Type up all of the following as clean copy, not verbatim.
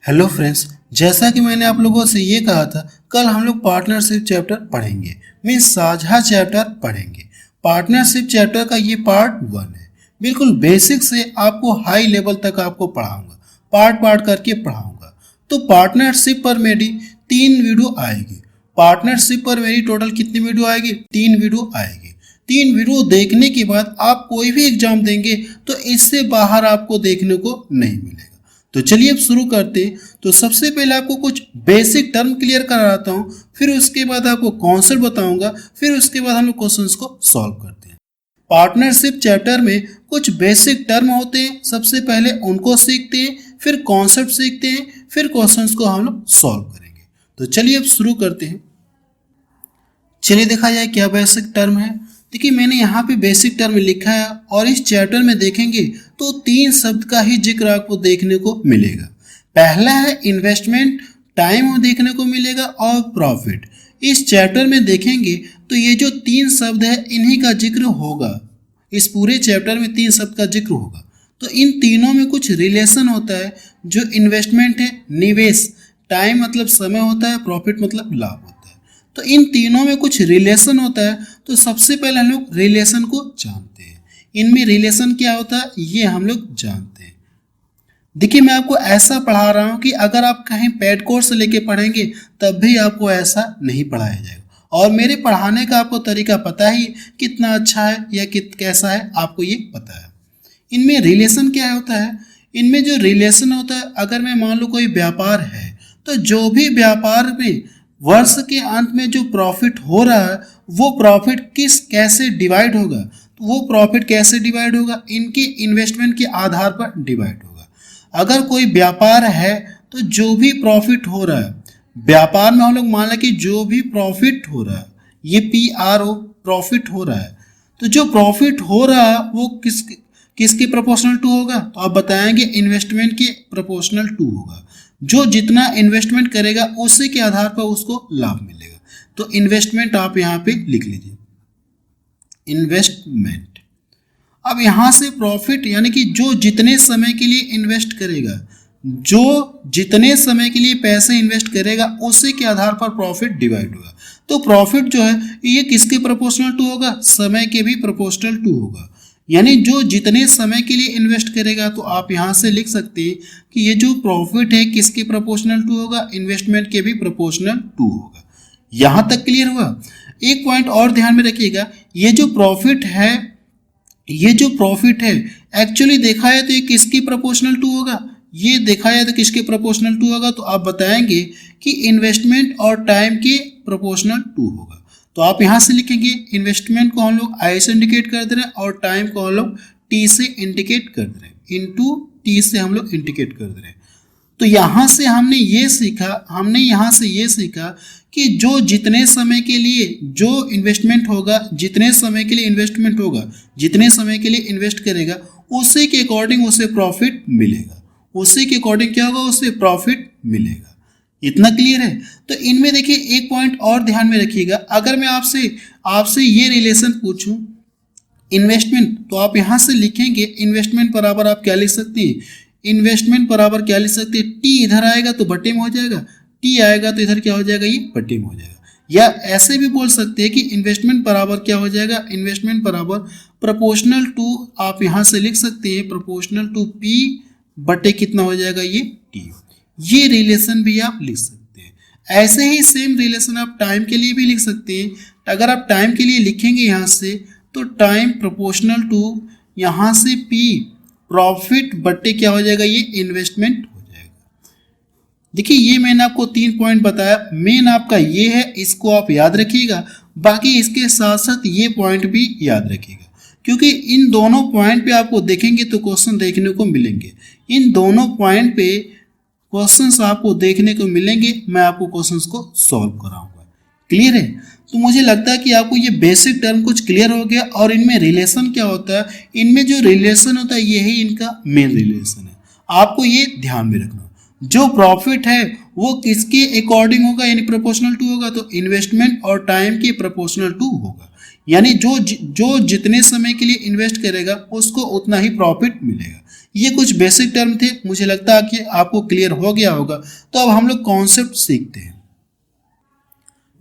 Hello friends, जैसा कि मैंने आप लोगों से ये कहा था, कल हम लोग पार्टनरशिप चैप्टर पढ़ेंगे। मीन्स साझा चैप्टर पढ़ेंगे। पार्टनरशिप चैप्टर का ये पार्ट 1 है। बिल्कुल बेसिक से आपको हाई लेवल तक आपको पढ़ाऊंगा, पार्ट पार्ट करके पढ़ाऊंगा। तो पार्टनरशिप पर मेरी 3 वीडियो आएगी। पार्टनरशिप पर मेरी टोटल कितनी वीडियो आएगी? 3 वीडियो आएगी। 3 वीडियो देखने के बाद आप कोई भी एग्जाम देंगे तो इससे बाहर आपको देखने को नहीं मिलेगा। तो चलिए अब शुरू करते हैं। तो सबसे पहले आपको कुछ बेसिक टर्म क्लियर कराता हूँ, फिर उसके बाद आपको कॉन्सेप्ट बताऊंगा, फिर उसके बाद हम लोग क्वेश्चंस को सॉल्व करते हैं। पार्टनरशिप चैप्टर में कुछ बेसिक टर्म होते हैं, सबसे पहले उनको सीखते हैं, फिर कॉन्सेप्ट सीखते हैं, फिर क्वेश्चंस को हम लोग सॉल्व करेंगे। तो चलिए अब शुरू करते हैं। चलिए देखा जाए क्या बेसिक टर्म है। देखिए मैंने यहाँ पे बेसिक टर्म लिखा है और इस चैप्टर में देखेंगे तो 3 शब्द का ही जिक्र आपको देखने को मिलेगा। पहला है इन्वेस्टमेंट, टाइम देखने को मिलेगा, और प्रॉफिट। इस चैप्टर में देखेंगे तो ये जो 3 शब्द है इन्हीं का जिक्र होगा। इस पूरे चैप्टर में 3 शब्द का जिक्र होगा। तो इन तीनों में कुछ रिलेशन होता है। जो इन्वेस्टमेंट है निवेश, टाइम मतलब समय होता है, प्रॉफिट मतलब लाभ होता है। तो इन तीनों में कुछ रिलेशन होता है। तो सबसे पहले हम लोग रिलेशन को जानते हैं। इनमें रिलेशन क्या होता है ये हम लोग जानते हैं। देखिए मैं आपको ऐसा पढ़ा रहा हूँ कि अगर आप कहीं पेड कोर्स लेके पढ़ेंगे तब भी आपको ऐसा नहीं पढ़ाया जाएगा। और मेरे पढ़ाने का आपको तरीका पता ही कितना अच्छा है या कैसा है, आपको ये पता है। इनमें रिलेशन क्या होता है? इनमें जो रिलेशन होता है, अगर मैं मान लो कोई व्यापार है तो जो भी व्यापार में वर्ष के अंत में जो प्रॉफिट हो रहा है वो प्रॉफिट कैसे डिवाइड होगा, तो वो प्रॉफिट कैसे डिवाइड होगा? इनके इन्वेस्टमेंट के आधार पर डिवाइड होगा। अगर कोई व्यापार है तो जो भी प्रॉफिट हो रहा है व्यापार में, हम लोग मान लें कि जो भी प्रॉफिट हो रहा है, ये PRO प्रॉफिट हो रहा है, तो जो प्रॉफिट हो रहा है वो किसके प्रोपोर्शनल टू होगा? तो आप बताएंगे इन्वेस्टमेंट के प्रोपोर्शनल टू होगा। जो जितना इन्वेस्टमेंट करेगा उसी के आधार पर उसको लाभ मिलेगा। तो इन्वेस्टमेंट आप यहाँ पे लिख लीजिए, इन्वेस्टमेंट। अब यहाँ से प्रॉफिट यानी कि जो जितने समय के लिए इन्वेस्ट करेगा, जो जितने समय के लिए पैसे इन्वेस्ट करेगा उसी के आधार पर प्रॉफिट डिवाइड होगा। तो प्रॉफिट जो है ये किसके प्रोपोर्शनल टू होगा? समय के भी प्रोपोर्शनल टू होगा। यानी जो जितने समय के लिए इन्वेस्ट करेगा, तो आप यहाँ से लिख सकते हैं कि ये जो प्रॉफिट है किसके प्रोपोर्शनल टू होगा? इन्वेस्टमेंट के भी प्रोपोर्शनल टू होगा। यहाँ तक क्लियर हुआ? एक पॉइंट और ध्यान में रखिएगा, ये जो प्रॉफिट है एक्चुअली देखा है तो ये किसकी प्रोपोर्शनल टू होगा? ये देखा जाए तो किसके प्रोपोर्शनल टू होगा? तो आप बताएंगे कि इन्वेस्टमेंट और टाइम के प्रोपोर्शनल टू होगा। तो आप यहाँ से लिखेंगे इन्वेस्टमेंट को हम लोग I से इंडिकेट कर दे रहे हैं और टाइम को हम लोग T से इंडिकेट कर दे रहे हैं, इनटू T से हम लोग इंडिकेट कर दे रहे हैं। तो यहाँ से हमने यहाँ से ये सीखा कि जो जितने समय के लिए जो इन्वेस्टमेंट होगा, जितने समय के लिए इन्वेस्टमेंट होगा, जितने समय के लिए इन्वेस्ट करेगा, उसी के अकॉर्डिंग उसे प्रॉफिट मिलेगा। उसी के अकॉर्डिंग क्या होगा? उसे प्रॉफिट मिलेगा। इतना क्लियर है? तो इनमें देखिए एक पॉइंट और ध्यान में रखिएगा। अगर मैं आपसे ये रिलेशन पूछूं इन्वेस्टमेंट, तो आप यहाँ से लिखेंगे इन्वेस्टमेंट बराबर आप क्या लिख सकते हैं? इन्वेस्टमेंट बराबर क्या लिख सकते हैं? T इधर आएगा तो बट्टे में हो जाएगा, T आएगा तो इधर क्या हो जाएगा? ये बट्टे में हो जाएगा। या ऐसे भी बोल सकते हैं कि इन्वेस्टमेंट बराबर क्या हो जाएगा? इन्वेस्टमेंट बराबर प्रोपोर्शनल टू, आप यहाँ से लिख सकते हैं प्रोपोर्शनल टू P बट्टे कितना हो जाएगा? ये T। ये रिलेशन भी आप लिख सकते हैं। ऐसे ही सेम रिलेशन आप टाइम के लिए भी लिख सकते हैं। अगर आप टाइम के लिए लिखेंगे यहाँ से तो टाइम प्रोपोर्शनल टू यहाँ से P प्रॉफिट बट्टे क्या हो जाएगा? ये इन्वेस्टमेंट हो जाएगा। देखिए ये मैंने आपको 3 पॉइंट बताया, मेन आपका ये है, इसको आप याद रखिएगा। बाकी इसके साथ साथ ये पॉइंट भी याद रखिएगा, क्योंकि इन दोनों पॉइंट पे आपको देखेंगे तो क्वेश्चन देखने को मिलेंगे। इन दोनों पॉइंट पे क्वेश्चंस आपको देखने को मिलेंगे। मैं आपको क्वेश्चंस को सॉल्व कराऊंगा। क्लियर है? तो मुझे लगता है कि आपको ये बेसिक टर्म कुछ क्लियर हो गया। और इनमें रिलेशन क्या होता है? इनमें जो रिलेशन होता है यही इनका मेन रिलेशन है। आपको ये ध्यान में रखना। जो प्रॉफिट है वो किसके अकॉर्डिंग होगा? यानी प्रोपोर्शनल टू होगा। तो इन्वेस्टमेंट और टाइम के प्रोपोर्शनल टू होगा। यानी जो जितने समय के लिए इन्वेस्ट करेगा उसको उतना ही प्रॉफिट मिलेगा। ये कुछ बेसिक टर्म थे, मुझे लगता है कि आपको क्लियर हो गया होगा। तो अब हम लोग कॉन्सेप्ट सीखते हैं।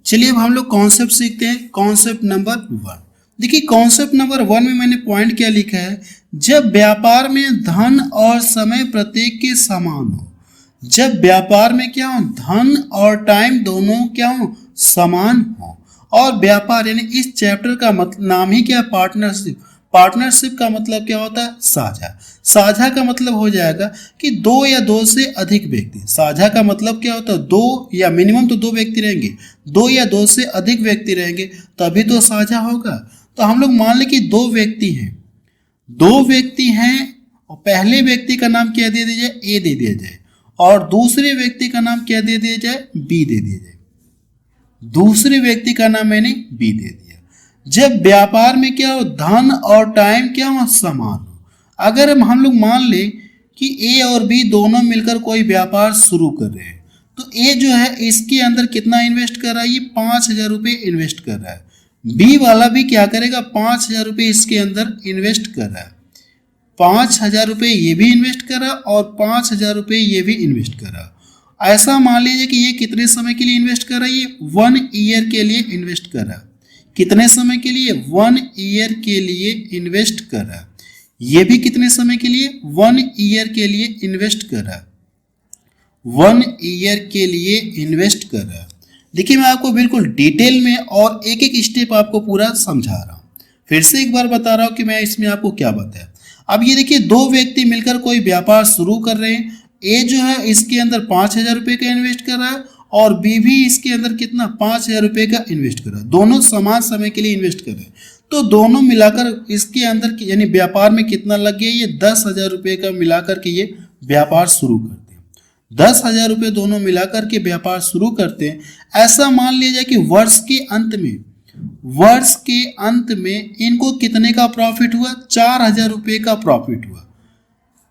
चलिए अब हम लोग कॉन्सेप्ट सीखते हैं। कॉन्सेप्ट नंबर 1, देखिए कॉन्सेप्ट नंबर 1 में मैंने पॉइंट क्या लिखा है, जब व्यापार में धन और समय प्रत्येक के समान हो। जब व्यापार में क्या हो, धन और टाइम दोनों क्या हो, समान हो। और व्यापार यानी इस चैप्टर का नाम ही क्या, पार्टनरशिप। पार्टनरशिप का मतलब क्या होता है, साझा। साझा का मतलब हो जाएगा कि दो या दो से अधिक व्यक्ति। साझा का मतलब क्या होता है, दो या मिनिमम तो दो व्यक्ति रहेंगे, दो या दो से अधिक व्यक्ति रहेंगे तभी तो साझा होगा। तो हम लोग मान लें कि दो व्यक्ति हैं, दो व्यक्ति हैं और पहले व्यक्ति का नाम क्या दे दिया जाए, ए दे दिया जाए, और दूसरे व्यक्ति का नाम क्या दे दिया जाए, बी दे दिया जाए। दूसरे व्यक्ति का नाम मैंने बी दे दिया। जब व्यापार में क्या हो, धन और टाइम क्या हो, समान हो। अगर हम लोग मान ले कि ए और बी दोनों मिलकर कोई व्यापार शुरू कर रहे हैं, तो ए जो है इसके अंदर कितना इन्वेस्ट कर रहा है, ये 5,000 रुपये इन्वेस्ट कर रहा है। बी वाला भी क्या करेगा, 5,000 रुपये इसके अंदर इन्वेस्ट कर रहा है। 5,000 रुपये ये भी इन्वेस्ट कर रहा है और 5,000 रुपये ये भी इन्वेस्ट कर रहा है। ऐसा मान लीजिए कि ये कितने समय के लिए इन्वेस्ट कर रहा है, ये 1 ईयर के लिए इन्वेस्ट कर रहा है। कितने समय के लिए, 1 ईयर के लिए इन्वेस्ट कर रहा है। ये भी कितने समय के लिए, 1 ईयर के लिए इन्वेस्ट कर रहा है। 1 ईयर के लिए इन्वेस्ट कर रहा है। देखिए मैं आपको बिल्कुल डिटेल में और एक एक स्टेप आपको पूरा समझा रहा हूँ। फिर से एक बार बता रहा हूँ कि मैं इसमें आपको क्या बताया। अब ये देखिए दो व्यक्ति मिलकर कोई व्यापार शुरू कर रहे हैं। ए जो है इसके अंदर 5,000 रुपये का इन्वेस्ट कर रहा है और बी भी इसके अंदर कितना, 5,000 रुपये का इन्वेस्ट कर रहा है। दोनों समान समय के लिए इन्वेस्ट कर रहे हैं, तो दोनों मिलाकर इसके अंदर यानी व्यापार में कितना लग गया, ये 10,000 रुपये का मिलाकर के ये व्यापार शुरू करते हैं। 10,000 रुपये दोनों मिलाकर के व्यापार शुरू करते हैं। ऐसा मान लिया जाए कि वर्ष के अंत में इनको कितने का प्रॉफिट हुआ, 4,000 रुपये का प्रॉफिट हुआ।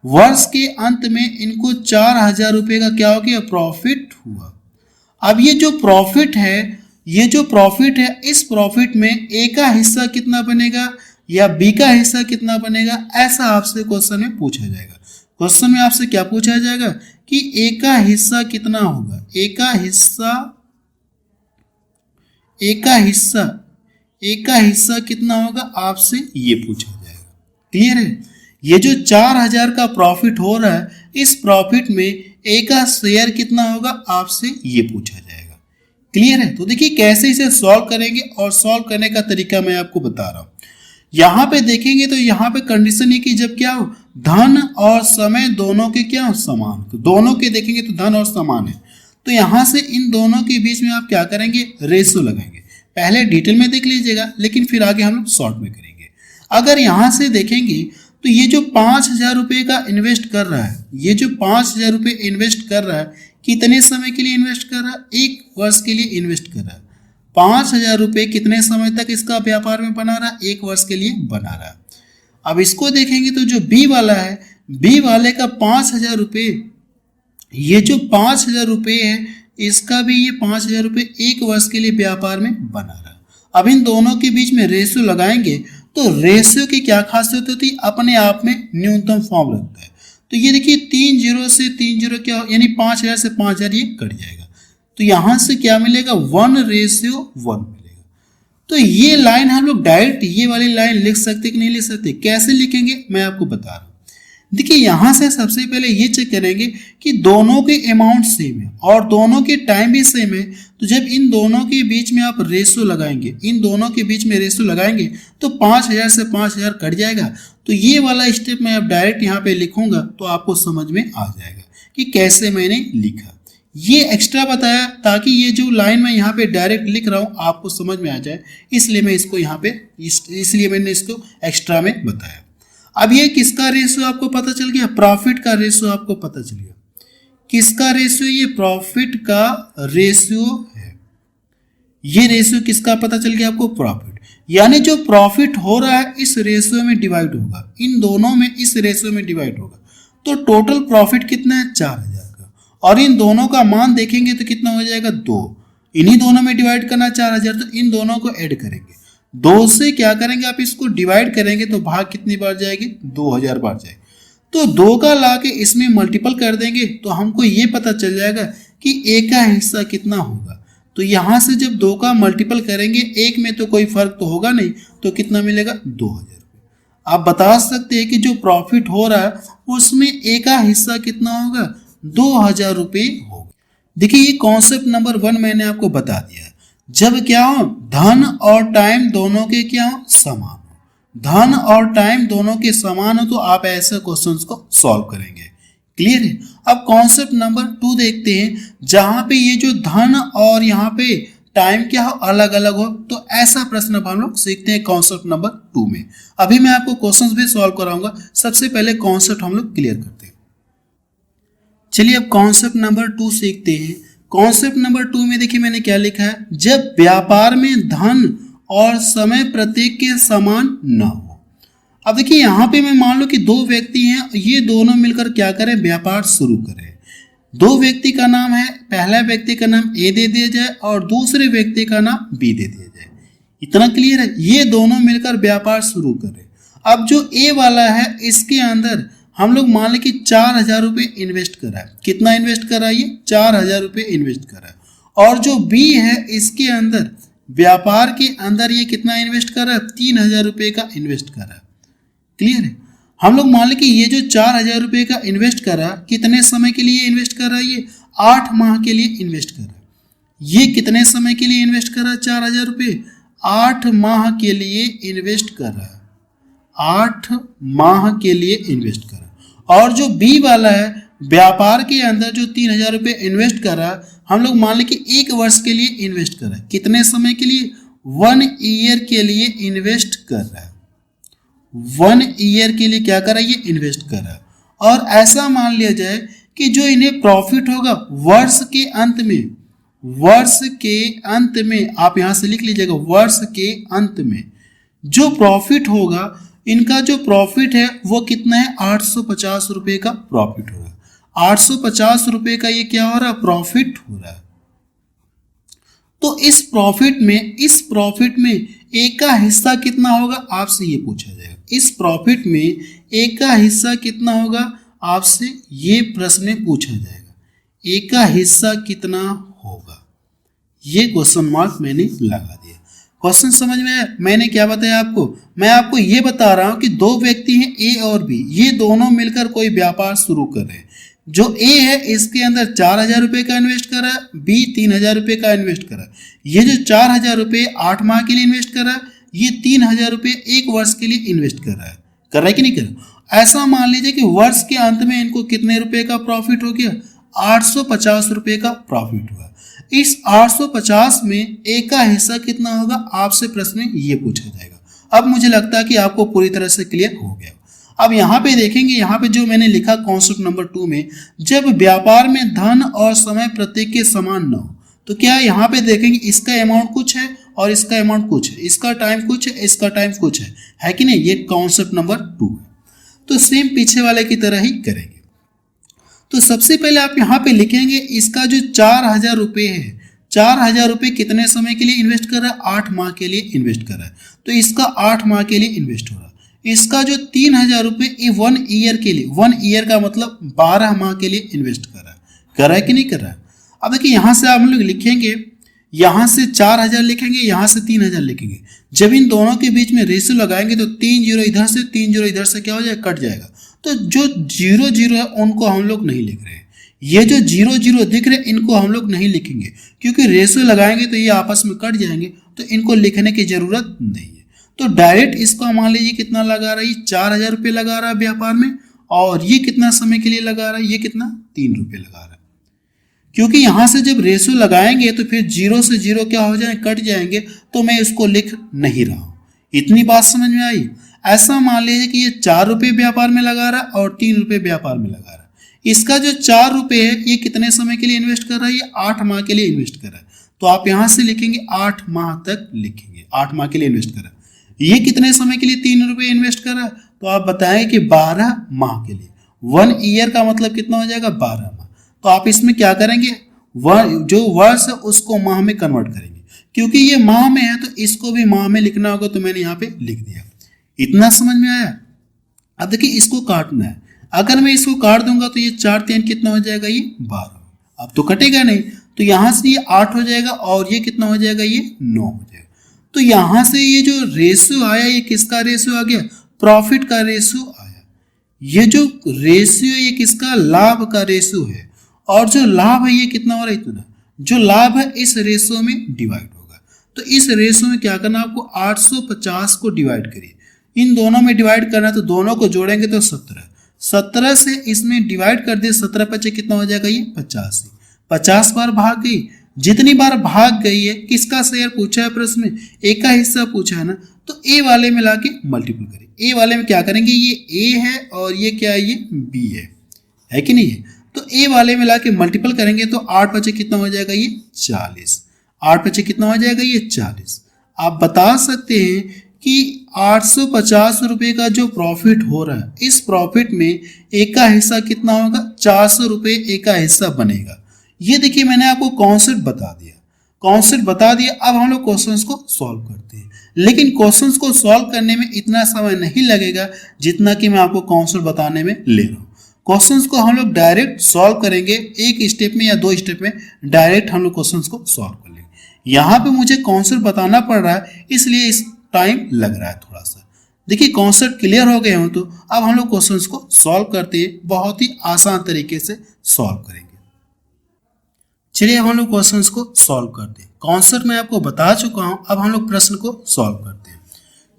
वर्ष के अंत में इनको 4,000 रुपये का क्या हो गया, प्रॉफिट हुआ। अब ये जो प्रॉफिट है, इस प्रॉफिट में ए का हिस्सा कितना बनेगा या बी का हिस्सा कितना बनेगा, ऐसा आपसे क्वेश्चन में पूछा जाएगा। क्वेश्चन में आपसे क्या पूछा जाएगा कि ए का हिस्सा कितना होगा, ए का हिस्सा कितना होगा, आपसे ये पूछा जाएगा। क्लियर है। ये जो 4,000 का प्रॉफिट हो रहा है, इस प्रॉफिट में ए का शेयर कितना होगा, आपसे ये पूछा जाएगा। क्लियर है। तो देखिए कैसे इसे सॉल्व करेंगे, और सॉल्व करने का तरीका मैं आपको बता रहा हूं। यहां पे देखेंगे तो यहां पे कंडीशन है कि जब क्या हो, धन और समय दोनों के क्या हो, समान। तो दोनों के देखेंगे तो धन और समान है, तो यहां से इन दोनों के बीच में आप क्या करेंगे, रेशो लगाएंगे। पहले डिटेल में देख लीजिएगा, लेकिन फिर आगे हम लोग शॉर्ट में करेंगे। अगर यहां से देखेंगे तो ये जो 5,000 रुपये का इन्वेस्ट कर रहा है, ये जो 5,000 रुपये इन्वेस्ट कर रहा है, कितने समय के लिए इन्वेस्ट कर रहा है, 1 वर्ष के लिए इन्वेस्ट कर रहा है। 5,000 रुपये कितने समय तक इसका व्यापार में बना रहा है, 1 वर्ष के लिए बना रहा है। अब इसको देखेंगे तो जो बी वाला है, बी वाले का 5,000 रुपये, ये जो 5,000 रुपये है, इसका भी ये 5,000 रुपये 1 वर्ष के लिए व्यापार में बना रहा है। अब इन दोनों के बीच में रेशियो लगाएंगे तो रेशियो की क्या खासियत होती है, अपने आप में न्यूनतम फॉर्म रखता है। तो ये देखिए 3 0 से 3 0 क्या, यानी 5,000 से 5,000 ये कट जाएगा। तो यहां से क्या मिलेगा, 1:1 मिलेगा। तो ये लाइन हम लोग डायरेक्ट ये वाली लाइन लिख सकते कि नहीं लिख सकते, कैसे लिखेंगे मैं आपको बता रहा हूं। देखिए यहां से सबसे पहले ये चेक करेंगे कि दोनों के अमाउंट सेम है और दोनों के टाइम भी सेम है। तो जब इन दोनों के बीच में आप रेशो लगाएंगे, तो 5,000 से 5,000 कट जाएगा। तो ये वाला स्टेप मैं अब डायरेक्ट यहाँ पे लिखूंगा तो आपको समझ में आ जाएगा कि कैसे मैंने लिखा। ये एक्स्ट्रा बताया ताकि ये जो लाइन मैं यहाँ पे डायरेक्ट लिख रहा हूँ आपको समझ में आ जाए, इसलिए मैं इसको यहाँ पे इसलिए मैंने इसको एक्स्ट्रा में बताया। अब ये किसका रेशियो आपको पता चल गया, प्रॉफिट का रेशियो आपको पता चल गया। किसका रेशियो, ये प्रॉफिट का रेशियो है। ये रेशियो किसका पता चल गया आपको, प्रॉफिट। यानी जो प्रॉफिट हो रहा है इस रेशियो में डिवाइड होगा, इन दोनों में इस रेशियो में डिवाइड होगा। तो टोटल प्रॉफिट कितना है, 4,000 का, और इन दोनों का मान देखेंगे तो कितना हो जाएगा, 2। इन्हीं दोनों में डिवाइड करना 4,000, तो इन दोनों को ऐड करेंगे। 2 से क्या करेंगे, आप इसको डिवाइड करेंगे तो भाग कितनी बार जाएगी, 2,000 बार जाएगी। तो 2 का ला के इसमें मल्टीपल कर देंगे तो हमको ये पता चल जाएगा कि A का हिस्सा कितना होगा। तो यहाँ से जब 2 का मल्टीपल करेंगे, 1 में तो कोई फर्क तो होगा नहीं, तो कितना मिलेगा 2000 रुपये। आप बता सकते हैं कि जो प्रॉफिट हो रहा है उसमें A का हिस्सा कितना होगा, 2000 रुपये होगा। देखिए ये कॉन्सेप्ट नंबर 1 मैंने आपको बता दिया है। जब क्या हो, धन और टाइम दोनों के क्या हो, समान हो। धन और टाइम दोनों के समान हो तो आप ऐसे क्वेश्चंस को सॉल्व करेंगे। क्लियर है। अब कॉन्सेप्ट नंबर 2 देखते हैं, जहां पे ये जो धन और यहाँ पे टाइम क्या हो, अलग अलग हो। तो ऐसा प्रश्न अब हम लोग सीखते हैं कॉन्सेप्ट नंबर 2 में। अभी मैं आपको क्वेश्चंस भी सॉल्व कराऊंगा, सबसे पहले कॉन्सेप्ट हम लोग क्लियर करते हैं। चलिए अब कॉन्सेप्ट नंबर 2 सीखते हैं। कॉन्सेप्ट नंबर 2 में देखिए मैंने क्या लिखा है, जब व्यापार में धन और समय प्रत्येक के समान न हो। अब देखिए यहाँ पे मैं मान लो कि 2 व्यक्ति हैं, ये दोनों मिलकर क्या करें, व्यापार शुरू करें। 2 व्यक्ति का नाम है, पहला व्यक्ति का नाम ए दे दिया जाए और दूसरे व्यक्ति का नाम बी दे दिया जाए। इतना क्लियर है। ये दोनों मिलकर व्यापार शुरू करें। अब जो ए वाला है इसके अंदर हम लोग मान लें कि 4000 रुपये इन्वेस्ट करा है। कितना इन्वेस्ट करा, ये 4000 रुपये इन्वेस्ट करा है। और जो बी है इसके अंदर व्यापार के अंदर ये कितना इन्वेस्ट कर रहा है, 3000 रुपये का इन्वेस्ट कर रहा है। क्लियर है। हम लोग मान लें कि ये जो 4000 रुपये का इन्वेस्ट कर रहा है, कितने समय के लिए इन्वेस्ट कर रहा है, ये 8 माह के लिए इन्वेस्ट कर रहा है। ये कितने समय के लिए इन्वेस्ट कर रहा है, 4000 रुपये 8 माह के लिए इन्वेस्ट कर रहा है। 8 माह के लिए इन्वेस्ट कर रहा है। और जो बी वाला है, व्यापार के अंदर जो 3000 रुपये इन्वेस्ट कर रहा है, हम लोग मान लें कि 1 वर्ष के लिए इन्वेस्ट कर रहा है। कितने समय के लिए, 1 ईयर के लिए इन्वेस्ट कर रहा है। 1 ईयर के लिए क्या कर रहा है, ये इन्वेस्ट कर रहा है। और ऐसा मान लिया जाए कि जो इन्हें प्रॉफिट होगा वर्ष के अंत में, वर्ष के अंत में आप यहां से लिख लीजिएगा, वर्ष के अंत में जो प्रॉफिट होगा, इनका जो प्रॉफिट है वो कितना है, 850 रुपये का प्रॉफिट होगा। 850 रुपये का ये क्या हो रहा है, प्रॉफिट हो रहा है। तो इस प्रॉफिट में ए का हिस्सा कितना होगा, आपसे ये पूछा जाएगा। इस प्रॉफिट में ए का हिस्सा कितना होगा, आपसे ये प्रश्न पूछा जाएगा। ए का हिस्सा कितना होगा, ये क्वेश्चन मार्क मैंने लगा दिया। क्वेश्चन समझ में आया। मैंने क्या बताया आपको, मैं आपको ये बता रहा हूं कि 2 व्यक्ति हैं ए और बी, ये दोनों मिलकर कोई व्यापार शुरू कर रहे हैं। जो ए है इसके अंदर 4000 रुपये का इन्वेस्ट कर रहा है, बी 3000 रुपये का इन्वेस्ट कर रहा है। ये जो 4000 रुपये 8 माह के लिए इन्वेस्ट कर रहा है, ये 3000 रुपये 1 वर्ष के लिए इन्वेस्ट कर रहा है कि नहीं कर रहा। ऐसा मान लीजिए कि वर्ष के अंत में इनको कितने रुपए का प्रॉफिट हो गया, 850 रुपये का प्रॉफिट हुआ। इस 850 में ए का हिस्सा कितना होगा, आपसे प्रश्न ये पूछा जाएगा। अब मुझे लगता है कि आपको पूरी तरह से क्लियर हो गया। अब यहाँ पे देखेंगे, यहाँ पे जो मैंने लिखा कॉन्सेप्ट नंबर 2 में, जब व्यापार में धन और समय प्रत्येक के समान न हो, तो क्या यहाँ पे देखेंगे इसका अमाउंट कुछ है और इसका अमाउंट कुछ है, इसका टाइम कुछ है, इसका टाइम कुछ है कि नहीं। ये कॉन्सेप्ट नंबर 2 है। तो सेम पीछे वाले की तरह ही करेंगे। तो सबसे पहले आप यहाँ पे लिखेंगे इसका जो 4000 रुपये है, 4000 रुपये कितने समय के लिए इन्वेस्ट कर रहा है, 8 माह के लिए इन्वेस्ट कर रहा है। तो इसका 8 माह के लिए इन्वेस्ट हो रहा है। इसका जो 3000 रुपये ये 1 ईयर के लिए, 1 ईयर का मतलब 12 माह के लिए इन्वेस्ट कर रहा है कि नहीं कर रहा है। अब देखिए यहाँ से आप लोग लिखेंगे, यहाँ से 4000 लिखेंगे, यहाँ से 3000 लिखेंगे। जब इन दोनों के बीच में रेशियो लगाएंगे तो 3 जीरो इधर से 3 जीरो इधर से क्या हो जाएगा, कट जाएगा। तो जो 0 0 है उनको हम लोग नहीं लिख रहे हैं। ये जो 0 0 दिख रहे हैं इनको हम लोग नहीं लिखेंगे, क्योंकि रेशियो लगाएंगे तो ये आपस में कट जाएंगे, तो इनको लिखने की जरूरत नहीं है। तो डायरेक्ट इसको मान लीजिए कितना लगा रहा है, 4000 रुपये लगा रहा है व्यापार में, और ये कितना समय के लिए लगा रहा है, ये कितना 3 रुपये लगा रहा है। क्योंकि यहाँ से जब रेशियो लगाएंगे तो फिर 0 से 0 क्या हो जाए, कट जाएंगे, तो मैं इसको लिख नहीं रहा हूँ। इतनी बात समझ में आई। ऐसा मान लीजिए कि ये 4 रुपये व्यापार में लगा रहा है और 3 रुपये व्यापार में लगा रहा है। इसका जो 4 रुपये है ये कितने समय के लिए इन्वेस्ट कर रहा है, ये 8 माह के लिए इन्वेस्ट कर रहा है। तो आप यहाँ से लिखेंगे 8 माह तक लिखेंगे, 8 माह के लिए इन्वेस्ट कर रहा है। ये कितने समय के लिए 3 रुपये इन्वेस्ट कर रहा है, तो आप बताएंगे कि 12 माह के लिए। 1 ईयर का मतलब कितना हो जाएगा, 12 माह। तो आप इसमें क्या करेंगे, जो वर्ष है उसको माह में कन्वर्ट करेंगे। क्योंकि ये माह में है तो इसको भी माह में लिखना होगा, तो मैंने यहाँ पे लिख दिया। इतना समझ में आया। अब देखिए इसको काटना है। अगर मैं इसको काट दूंगा तो ये 4 3 कितना हो जाएगा, ये 12। अब तो कटेगा नहीं, तो यहाँ से ये 8 हो जाएगा और ये कितना हो जाएगा, ये 9 हो जाएगा। तो यहाँ से ये जो रेशियो आया ये किसका रेशियो आ गया, प्रॉफिट का रेशियो आया। ये जो रेशियो ये किसका, लाभ का रेशियो है। और जो लाभ है ये कितना हो रहा है, इतना। जो लाभ है इस रेशियो में डिवाइड होगा। तो इस रेशियो में क्या करना, आपको 850 को डिवाइड करिए, इन दोनों में डिवाइड करना है, तो दोनों को जोड़ेंगे तो 17 से इसमें डिवाइड कर दिए, 17 पचे कितना हो जाएगा, ये 85। 50 बार भाग गई, जितनी बार भाग गई है, किसका शेयर पूछा है प्रश्न में, ए का हिस्सा पूछा है ना, तो ए वाले में लाके मल्टीपल करें। ए वाले में क्या करेंगे, ये ए है और ये क्या है, ये बी है कि नहीं है। तो ए वाले में लाके मल्टीपल करेंगे तो 8 बचे कितना हो जाएगा, ये 40। 8 बचे कितना हो जाएगा, ये 40। आप बता सकते हैं कि 850 रुपये का जो प्रॉफिट हो रहा है, इस प्रॉफिट में ए का हिस्सा कितना होगा, 400 रुपये ए का हिस्सा बनेगा। ये देखिए मैंने आपको कॉन्सेप्ट बता दिया, अब हम लोग क्वेश्चंस को सॉल्व करते हैं। लेकिन क्वेश्चंस को सॉल्व करने में इतना समय नहीं लगेगा जितना कि मैं आपको कॉन्सेप्ट बताने में ले रहा हूँ। क्वेश्चंस को हम लोग डायरेक्ट सॉल्व करेंगे, एक स्टेप में या 2 स्टेप में डायरेक्ट हम लोग क्वेश्चंस को सॉल्व कर लेंगे। यहाँ पे मुझे कॉन्सेप्ट बताना पड़ रहा है, इसलिए इस टाइम लग रहा है थोड़ा सा। देखिए कॉन्सेप्ट क्लियर हो गए हो तो अब हम लोग क्वेश्चंस को सॉल्व करते हैं, बहुत ही आसान तरीके से सॉल्व करेंगे। चलिए अब हम लोग क्वेश्चंस को सॉल्व करते हैं। कॉन्सेप्ट मैं आपको बता चुका हूं, अब हम लोग प्रश्न को सॉल्व करते हैं।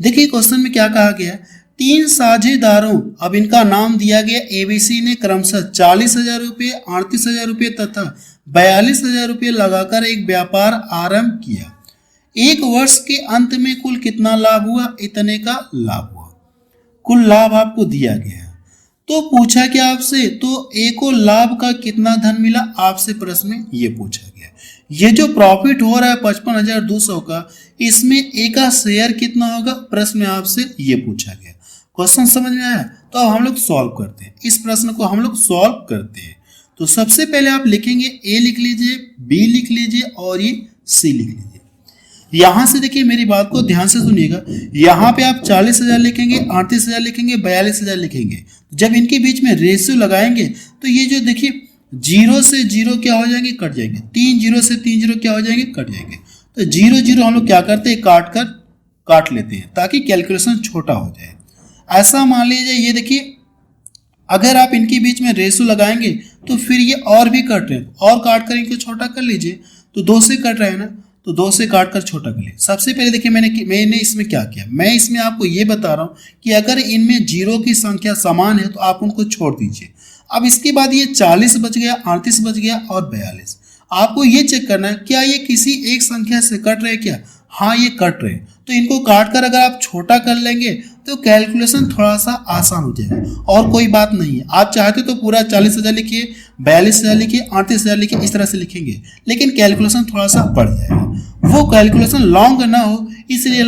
देखिए क्वेश्चन में क्या कहा गया है, 3 साझेदारों, अब इनका नाम दिया गया एबीसी ने क्रमशः 40,000 रुपये, 38,000 रुपये तथा 42,000 रुपये लगाकर एक व्यापार आरंभ किया। एक वर्ष के अंत में कुल कितना लाभ हुआ, इतने का लाभ हुआ। कुल लाभ आपको दिया गया है, तो पूछा क्या आपसे, तो ए को लाभ का कितना धन मिला, आपसे प्रश्न में ये पूछा गया। ये जो प्रॉफिट हो रहा है 55,200 का, इसमें ए का शेयर कितना होगा, प्रश्न में आपसे ये पूछा गया। क्वेश्चन समझ में आया, तो अब हम लोग सॉल्व करते हैं, इस प्रश्न को हम लोग सॉल्व करते हैं। तो सबसे पहले आप लिखेंगे, ए लिख लीजिए, बी लिख लीजिए और ये सी लिख लीजिए। यहां से देखिए मेरी बात को ध्यान से सुनिएगा, यहां पे आप 40,000 लिखेंगे, 38,000 लिखेंगे, 42,000 लिखेंगे। जब इनके बीच में रेशियो लगाएंगे तो ये जो देखिए 0 से 0 क्या हो जाएंगे, कट जाएंगे। 3 0 से 3 0 क्या हो जाएंगे, कट जाएंगे। तो 0 0 हम लोग क्या करते हैं, काट लेते हैं ताकि कैलकुलेशन छोटा हो जाए। ऐसा मान लीजिए ये देखिए, अगर आप इनके बीच में रेशियो लगाएंगे तो फिर ये और भी कट रहे हैं, और काट कर इनको छोटा कर लीजिए। तो 2 से कट रहे हैं ना, तो 2 से काट कर छोटा कर लिए। सबसे पहले देखिए मैंने इसमें क्या किया, मैं इसमें आपको ये बता रहा हूँ कि अगर इनमें 0 की संख्या समान है तो आप उनको छोड़ दीजिए। अब इसके बाद ये 40 बच गया, 38 बच गया और 42। आपको ये चेक करना है क्या ये किसी एक संख्या से कट रहे क्या, हाँ ये कट रहे। तो इनको काट कर अगर आप छोटा कर लेंगे तो कैलकुलेशन थोड़ा सा आसान हो जाएगा, और कोई बात नहीं है। आप चाहते तो पूरा 40,000 लिखिए, 42,000 लिखिए, 38,000 लिखिए, इस तरह से लिखेंगे, लेकिन कैलकुलेशन थोड़ा सा बढ़ जाएगा। वो कैलकुलेशन लॉन्ग ना हो, इसलिए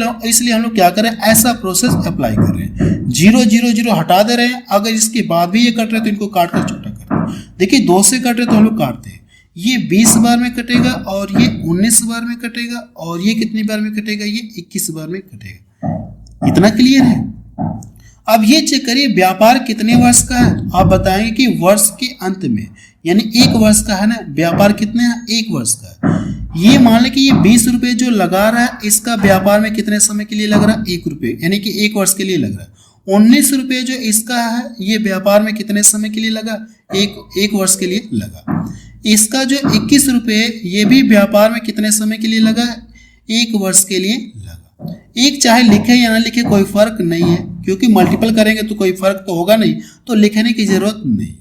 हम लोग क्या करें, ऐसा प्रोसेस अप्लाई कर रहे हैं। 0 0 0 हटा दे रहे हैं, अगर इसके बाद भी ये कट रहे हैं तो इनको काट कर छोटा कर रहे हैं। देखिए 2 से कट रहे तो हम लोग काटते हैं, ये 20 बार में कटेगा और ये 19 बार में कटेगा, और ये कितनी बार में कटेगा, ये 21 बार में कटेगा। इतना क्लियर है। अब ये चेक करिए व्यापार कितने वर्ष का है, आप बताएंगे कि वर्ष के अंत में, यानी 1 वर्ष का है ना, व्यापार कितने है, 1 वर्ष का है। ये मान लें कि ये 20 रुपये जो लगा रहा है, इसका व्यापार में कितने समय के लिए लग रहा है, 1 रुपये, यानी कि 1 वर्ष के लिए लग रहा है। 19 रुपये जो इसका है, ये व्यापार में कितने समय के लिए लगा, एक वर्ष के लिए लगा। इसका जो 21 रुपये, ये भी व्यापार में कितने समय के लिए लगा, 1 वर्ष के लिए लगा। एक चाहे लिखे या ना लिखे कोई फर्क नहीं है, क्योंकि मल्टीपल करेंगे तो कोई फर्क तो होगा नहीं, तो लिखने की जरूरत नहीं।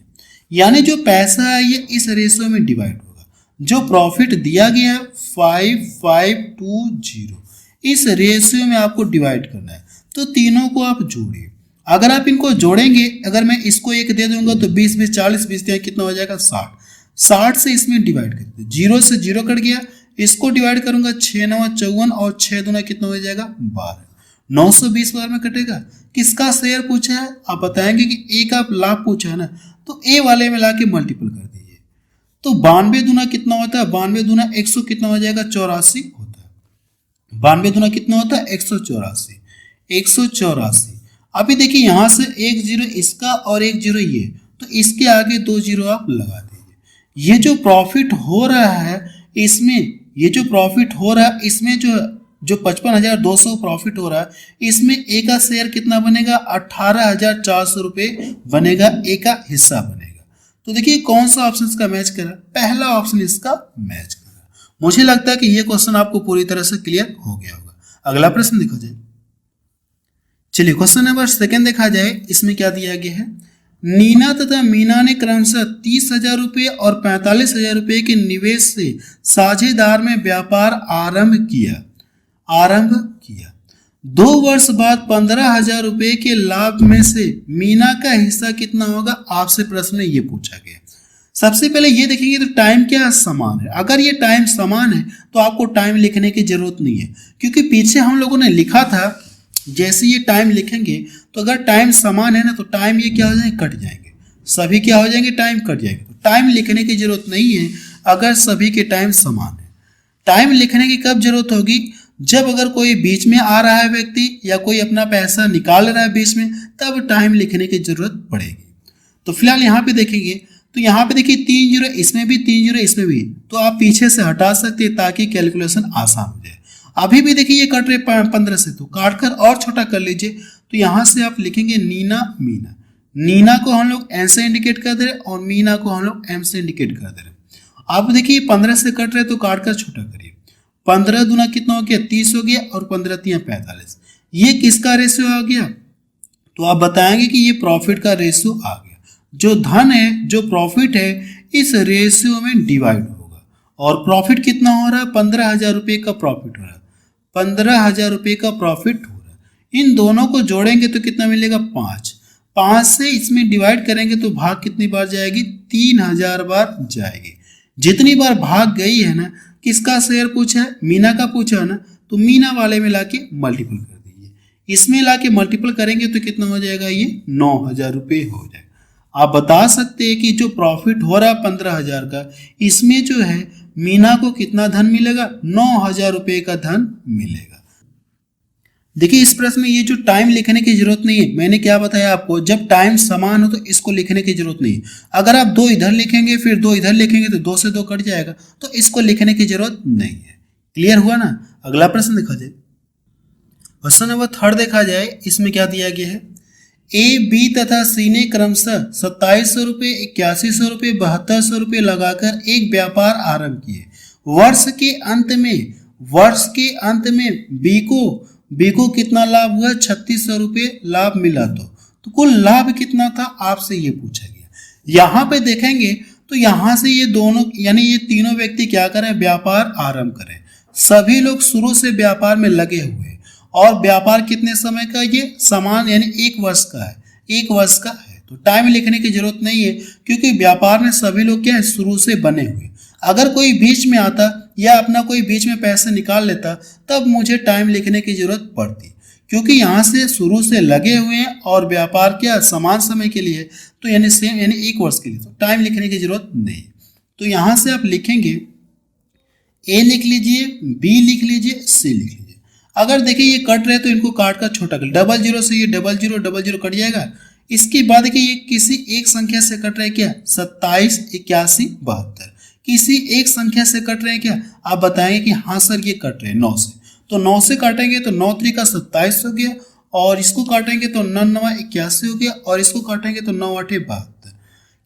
यानी जो पैसा है ये इस रेशियो में डिवाइड होगा। जो प्रॉफिट दिया गया है 5520, इस रेशियो में आपको डिवाइड करना है। तो तीनों को आप जोड़िए। अगर आप इनको जोड़ेंगे, अगर मैं इसको 1 दे दूंगा तो 20 20 40 20 कितना हो जाएगा, 60। 60 से इसमें डिवाइड करते, 0 से 0 कट गया, इसको डिवाइड करूंगा, 6 9 54 और 6 दूना कितना हो जाएगा, 12। 920 बार में कटेगा। किसका शेयर पूछा है, आप बताएंगे कि ए का लाभ पूछा है ना, तो ए वाले में लाके मल्टीपल कर दीजिए। तो 92 दूना कितना होता है, 92 दूना 100 कितना हो जाएगा, 84 होता है। 92 दूना कितना होता है, 184। 184। अभी देखिए यहाँ से एक जीरो इसका और एक जीरो ये, तो इसके आगे दो जीरो आप लगा दीजिए। ये जो प्रॉफिट हो रहा है इसमें, ये जो प्रॉफिट हो रहा है इसमें जो 55,200 प्रॉफिट हो रहा है इसमें ए का शेयर कितना बनेगा, 18,400 रुपये बनेगा, ए का हिस्सा बनेगा। तो देखिए कौन सा ऑप्शन इसका मैच करा, पहला ऑप्शन इसका मैच करा। मुझे लगता है कि ये क्वेश्चन आपको पूरी तरह से क्लियर हो गया होगा। अगला प्रश्न देखा जाए। चलिए क्वेश्चन नंबर सेकेंड देखा जाए। इसमें क्या दिया गया है, नीना तथा मीना ने क्रमशः 30,000 रुपये और 45,000 रुपये के निवेश से साझेदार में व्यापार आरंभ किया। 2 वर्ष बाद 15,000 रुपये के लाभ में से मीना का हिस्सा कितना होगा, आपसे प्रश्न ये पूछा गया। सबसे पहले ये देखेंगे तो टाइम क्या समान है। अगर ये टाइम समान है तो आपको टाइम लिखने की जरूरत नहीं है, क्योंकि पीछे हम लोगों ने लिखा था जैसे ये टाइम लिखेंगे तो अगर टाइम समान है ना तो टाइम ये क्या हो जाएंगे, कट जाएंगे, सभी क्या हो जाएंगे, टाइम कट जाएंगे। तो टाइम लिखने की जरूरत नहीं है अगर सभी के टाइम समान है। टाइम लिखने की कब जरूरत होगी, जब अगर कोई बीच में आ रहा है व्यक्ति या कोई अपना पैसा निकाल रहा है बीच में, तब टाइम लिखने की जरूरत पड़ेगी। तो फिलहाल यहाँ पे देखेंगे तो यहाँ पे देखिए 3 जीरो इसमें भी, 3 जीरो इसमें भी, तो आप पीछे से हटा सकते हैं ताकि कैलकुलेशन आसान हो जाए। अभी भी देखिए ये कट रहे 15 से, तो काट कर और छोटा कर लीजिए। तो यहाँ से आप लिखेंगे नीना मीना, नीना को हम लोग एन से इंडिकेट कर दे रहे और मीना को हम लोग एम से इंडिकेट कर दे रहे। आप देखिए 15 से कट रहे तो काट कर छोटा करिए। 15 दूना कितना हो गया, 30 हो गया, और 15 तियां 45। ये किसका रेशियो आ गया, तो आप बताएंगे कि ये प्रॉफिट का रेशियो आ गया। जो धन है, जो प्रॉफिट है, इस रेशियो में डिवाइड होगा। और प्रॉफिट कितना हो रहा है, 15,000 रुपये का प्रॉफिट हो रहा है, 15,000 रुपये का प्रॉफिट हो रहा है। इन दोनों को जोड़ेंगे तो कितना मिलेगा, 5। 5 से इसमें डिवाइड करेंगे तो भाग कितनी बार जाएगी, 3,000 बार जाएगी। जितनी बार भाग गई है ना, किसका शेयर पूछा है, मीना का पूछा है ना, तो मीना वाले में लाके मल्टीपल कर दीजिए। इसमें लाके मल्टीपल करेंगे तो कितना हो जाएगा, ये 9,000 रुपये हो जाएगा। आप बता सकते हैं कि जो प्रॉफिट हो रहा है 15,000 का, इसमें जो है मीना को कितना धन मिलेगा, 9,000 रुपये का धन मिलेगा। देखिए इस प्रश्न में ये जो टाइम लिखने की जरूरत नहीं है, मैंने क्या बताया आपको, जब टाइम समान हो तो इसको लिखने की जरूरत नहीं है। अगर आप 2 इधर लिखेंगे फिर 2 इधर लिखेंगे तो 2 से 2 कट जाएगा, तो इसको लिखने की जरूरत नहीं है। क्लियर हुआ ना। अगला प्रश्न देखा जाए। क्वेश्चन नंबर 3 देखा जाए। इसमें क्या दिया गया है, ए बी तथा सी ने क्रमशः 2700 रुपये, 8100 रुपये, 7200 रुपये लगाकर एक व्यापार आरंभ किए। वर्ष के अंत में बी को कितना लाभ हुआ, 3600 रुपये लाभ मिला। तो कुल लाभ कितना था, आपसे ये पूछा गया। यहाँ पे देखेंगे तो यहाँ से ये दोनों यानी ये तीनों व्यक्ति क्या करें, व्यापार आरंभ करें। सभी लोग शुरू से व्यापार में लगे हुए, और व्यापार कितने समय का, ये समान यानी 1 वर्ष का है, 1 वर्ष का है। तो टाइम लिखने की जरूरत नहीं है, क्योंकि व्यापार में सभी लोग क्या है, शुरू से बने हुए। अगर कोई बीच में आता या अपना कोई बीच में पैसे निकाल लेता तब मुझे टाइम लिखने की जरूरत पड़ती, क्योंकि यहाँ से शुरू से लगे हुए हैं और व्यापार क्या समान समय के लिए, तो यानी सेम यानी 1 वर्ष के लिए, तो टाइम लिखने की जरूरत नहीं। तो यहाँ से आप लिखेंगे ए लिख लीजिए, बी लिख लीजिए, सी लिख लीजिए। अगर देखिए ये कट रहे तो इनको काट कर छोटा कर, 00 से ये 00 कट जाएगा। इसके बाद देखिए ये किसी एक संख्या से कट रहे हैं क्या, 27, 81, 72। किसी एक संख्या से कट रहे हैं क्या, आप बताएंगे कि हाँ सर ये कट रहे हैं 9 से। तो 9 से काटेंगे तो 9 3 का 27 हो गया, और इसको काटेंगे तो 9 9 81 हो गया, और इसको काटेंगे तो 9 8 72।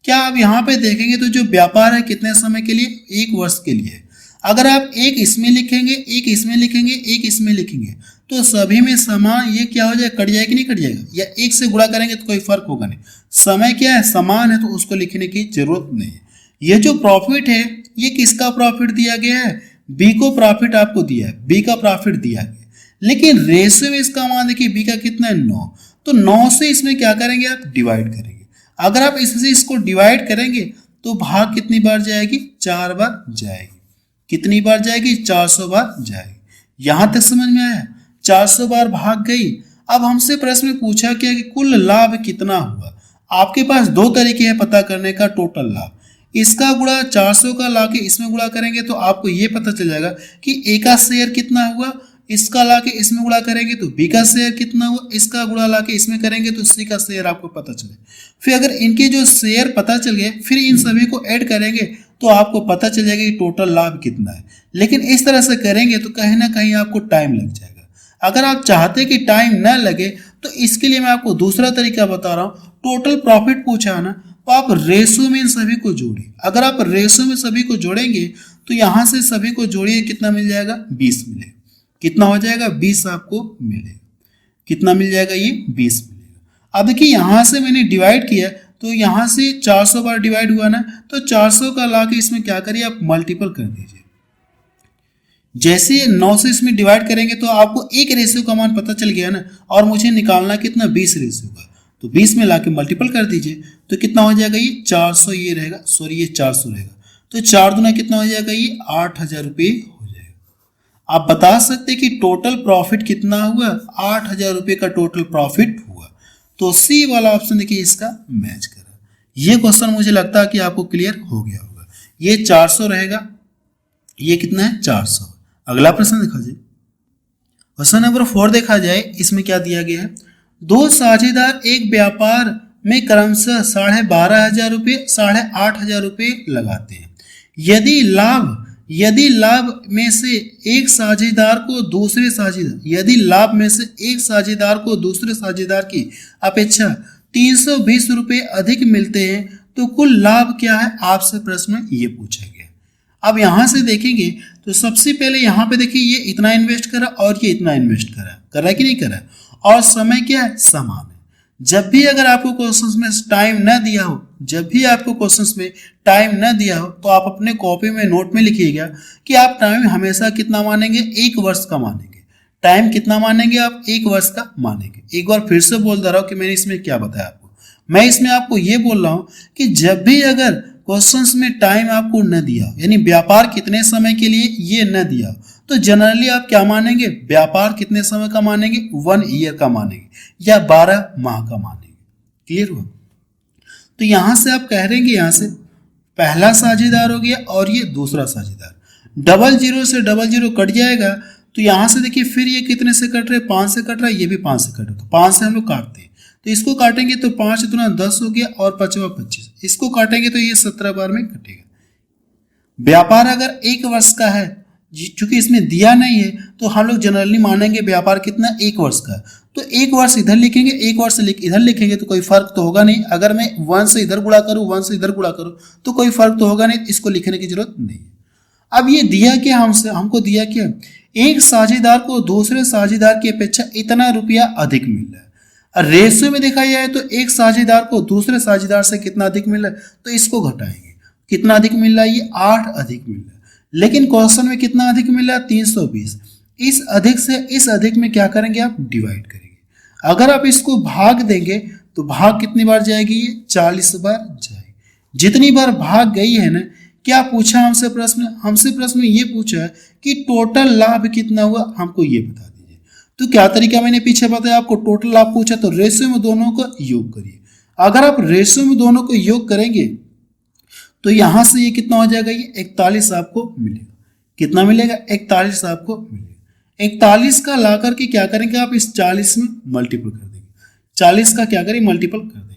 क्या आप यहाँ पे देखेंगे तो जो व्यापार है कितने समय के लिए, 1 वर्ष के लिए। अगर आप एक इसमें लिखेंगे, एक इसमें लिखेंगे, एक इसमें लिखेंगे, तो सभी में समान ये क्या हो जाएगा, कट जाएगा कि नहीं कट जाएगा, या 1 से गुणा करेंगे तो कोई फर्क होगा नहीं। समय क्या है, समान है, तो उसको लिखने की जरूरत नहीं है। ये जो प्रॉफिट है ये किसका प्रॉफिट दिया गया है, बी को प्रॉफिट आपको दिया है, बी का प्रॉफिट दिया गया, लेकिन रेशियो में इसका मान देखिए बी का कितना है 9। तो 9 से इसमें क्या करेंगे, आप डिवाइड करेंगे। अगर आप इससे इसको डिवाइड करेंगे तो भाग कितनी बार जाएगी, 4 बार जाएगी। कितनी बार जाएगी, 400 बार जाएगी। यहां तक समझ में आया, 400 बार भाग गई। अब हमसे प्रश्न में पूछा क्या कि कुल लाभ कितना हुआ। आपके पास 2 तरीके हैं पता करने का टोटल लाभ। इसका गुणा 400 का लाके इसमें गुणा करेंगे तो आपको ये पता चल जाएगा कि ए का शेयर कितना हुआ, इसका ला के इसमें गुणा करेंगे तो बी का शेयर कितना हुआ, इसका गुणा ला के इसमें करेंगे तो सी का शेयर आपको पता चले। फिर अगर इनके जो शेयर पता चल गए फिर इन सभी को ऐड करेंगे तो आपको पता चल जाएगा कि टोटल लाभ कितना है। लेकिन इस तरह से करेंगे तो कहीं ना कहीं आपको टाइम लग जाएगा। अगर आप चाहते हैं कि टाइम न लगे तो इसके लिए मैं आपको दूसरा तरीका बता रहा हूँ। टोटल प्रॉफिट पूछा है ना, तो आप रेशो में इन सभी को जोड़िए। अगर आप रेशो में सभी को जोड़ेंगे तो यहाँ से सभी को जोड़िए, कितना मिल जाएगा, 20 मिलेगा। कितना हो जाएगा, 20 आपको मिलेगा। कितना मिल जाएगा, ये 20 मिलेगा। अब देखिए यहाँ से मैंने डिवाइड किया तो यहाँ से 400 बार डिवाइड हुआ ना, तो 400 का ला के इसमें क्या करिए, आप मल्टीपल कर दीजिए। जैसे 9 से इसमें डिवाइड करेंगे तो आपको एक रेशियो का मान पता चल गया ना, और मुझे निकालना कितना, 20 रेशियो का। तो 20 में ला के मल्टीपल कर दीजिए तो कितना हो जाएगा, ये 400 ये रहेगा, सॉरी ये 400 रहेगा। तो 4 दूना कितना हो जाएगा, ये 8000 रुपये हो जाएगा। आप बता सकते हैं कि टोटल प्रॉफिट कितना हुआ, 8000 रुपये का टोटल प्रॉफिट हुआ। तो सी वाला ऑप्शन देखिए इसका मैच करा। ये क्वेश्चन मुझे लगता है कि आपको क्लियर हो गया होगा। ये 400 रहेगा, ये कितना है, 400। अगला प्रश्न देखा जाए, क्वेश्चन नंबर 4 देखा जाए। इसमें क्या दिया गया है, दो साझेदार एक व्यापार में क्रमशः 12,500 रुपये 8,500 रुपये लगाते हैं। यदि लाभ में से एक साझेदार को दूसरे साझेदार की अपेक्षा 320 रुपये अधिक मिलते हैं तो कुल लाभ क्या है, आपसे प्रश्न ये पूछा गया। अब यहां से देखेंगे तो सबसे पहले यहाँ पे देखिए ये इतना इन्वेस्ट करा और ये इतना इन्वेस्ट करा कि नहीं करा, और समय क्या है, समान है। जब भी अगर आपको क्वेश्चंस में टाइम न दिया हो तो आप अपने कॉपी में नोट में लिखिएगा कि आप टाइम हमेशा कितना मानेंगे, 1 वर्ष का मानेंगे। टाइम कितना मानेंगे आप, 1 वर्ष का मानेंगे। एक बार फिर से बोल दे रहा हूं कि मैंने इसमें क्या बताया आपको। मैं इसमें आपको ये बोल रहा हूं कि जब भी अगर क्वेश्चंस में टाइम आपको न दिया, यानी व्यापार कितने समय के लिए ये न दिया, तो जनरली आप क्या मानेंगे, व्यापार कितने समय का मानेंगे, 1 ईयर का मानेंगे या 12 माह का मानेंगे। क्लियर हुआ। तो यहां से आप कह रहे हैं कि यहां से पहला साझेदार हो गया और ये दूसरा साझेदार, 00 से 00 कट जाएगा। तो यहां से देखिए फिर ये कितने से कट रहे, 5 से कट रहा है, ये भी 5 से कट रहा है। 5 से हम लोग काटते हैं तो इसको काटेंगे तो 5 दूना 10 हो गया और 5 25, इसको काटेंगे तो ये 17 बार में कटेगा। व्यापार अगर 1 वर्ष का है, चूंकि इसमें दिया नहीं है तो हम लोग जनरली मानेंगे व्यापार कितना, 1 वर्ष का। तो 1 वर्ष इधर लिखेंगे, 1 वर्ष इधर लिखेंगे तो कोई फर्क तो होगा नहीं। अगर मैं 1 से इधर गुणा करूं, 1 से इधर गुणा करूं तो कोई फर्क तो होगा नहीं, इसको लिखने की जरूरत नहीं है। अब ये दिया क्या, हमको दिया क्या, एक साझेदार को दूसरे साझेदार की अपेक्षा इतना रुपया अधिक मिल रहा है। रेशियो में देखा जाए तो एक साझेदार को दूसरे साझेदार से कितना अधिक मिल रहा है, तो इसको घटाएंगे, कितना अधिक मिल रहा है, ये 8 अधिक मिल रहा है। लेकिन क्वेश्चन में कितना अधिक मिल रहा है, 320। इस अधिक से इस अधिक में क्या करेंगे, आप डिवाइड करेंगे। अगर आप इसको भाग देंगे तो भाग कितनी बार जाएगी, ये 40 बार जाएगी। जितनी बार भाग गई है ना, क्या पूछा हमसे प्रश्न ये पूछा है कि टोटल लाभ कितना हुआ, हमको ये बता दीजिए। तो क्या तरीका मैंने पीछे बताया आपको, टोटल लाभ पूछा तो रेशियो में दोनों का योग करिए। अगर आप रेशियो में दोनों को योग करेंगे तो यहां से ये कितना हो जाएगा, ये 41 आपको मिलेगा। कितना मिलेगा, 41 आपको मिलेगा। 41 का ला करके क्या करेंगे, आप इस 40 में मल्टीपल कर देंगे। 40 का क्या करेंगे, मल्टीपल कर देंगे।